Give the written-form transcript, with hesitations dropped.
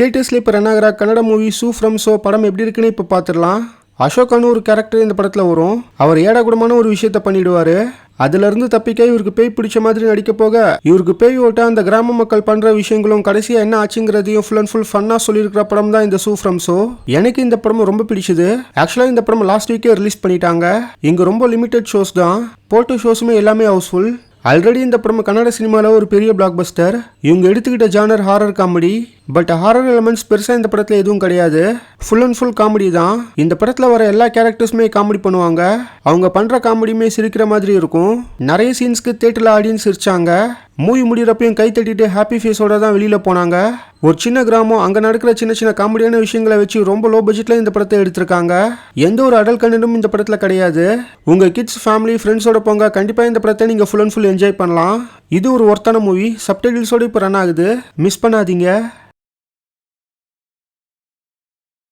தியேட்டர்ஸ்ல இப்போ ரன் ஆகிற கன்னட மூவி சூ ஃப்ரம் ஷோ படம் எப்படி இருக்குன்னு இப்போ பார்த்துடலாம். அசோகான்னு ஒரு கேரக்டர் இந்த படத்தில் வரும். அவர் ஏடாகுடமான ஒரு விஷயத்த பண்ணிடுவாரு. அதுலேருந்து தப்பிக்க இவருக்கு பேய் பிடிச்ச மாதிரி நடிக்க போக இவருக்கு பேய் ஓட்ட அந்த கிராம மக்கள் பண்ணுற விஷயங்களும் கடைசியாக என்ன ஆச்சுங்கிறதையும் ஃபுல் அண்ட் ஃபுல் ஃபன்னாக சொல்லியிருக்கிற படம் தான் இந்த சூ ஃப்ரம் ஷோ. எனக்கு இந்த படம் ரொம்ப பிடிச்சது. ஆக்சுவலாக இந்த படம் லாஸ்ட் வீக்கே ரிலீஸ் பண்ணிட்டாங்க. இங்கே ரொம்ப லிமிடெட் ஷோஸ் தான். போட்ட ஷோஸுமே எல்லாமே ஹவுஸ்ஃபுல். ஆல்ரெடி இந்த படம் கன்னட சினிமாவில் ஒரு பெரிய பிளாக் பஸ்டர். இவங்க எடுத்துக்கிட்ட genre horror comedy. But horror elements பெருசாக இந்த படத்தில் எதுவும் கிடையாது. ஃபுல் அண்ட் ஃபுல் காமெடி தான். இந்த படத்தில் வர எல்லா கேரக்டர்ஸுமே காமெடி பண்ணுவாங்க. அவங்க பண்ணுற காமெடியுமே சிரிக்கிற மாதிரி இருக்கும். நிறைய சீன்ஸ்க்கு தியேட்டரில் ஆடியன்ஸ் சிரிச்சாங்க. மூவி முடிகிறப்பையும் கை தட்டிட்டு ஹாப்பி ஃபேஸோட தான் வெளியில் போனாங்க. ஒரு சின்ன கிராமம், அங்கே நடக்கிற சின்ன சின்ன காமெடியான விஷயங்களை வச்சு ரொம்ப லோ பட்ஜெட்டில் இந்த படத்தை எடுத்திருக்காங்க. எந்த ஒரு அடல்ட் கண்டென்ட்டும் இந்த படத்தில் கிடையாது. உங்கள் கிட்ஸ் ஃபேமிலி ஃப்ரெண்ட்ஸோட போங்க, கண்டிப்பாக இந்த படத்தை நீங்கள் ஃபுல் அண்ட் ஃபுல் என்ஜாய் பண்ணலாம். இது ஒரு ஒர்த்தான மூவி. சப்டைட்டில்ஸோடு இப்போ ரன் ஆகுது. மிஸ் பண்ணாதீங்க.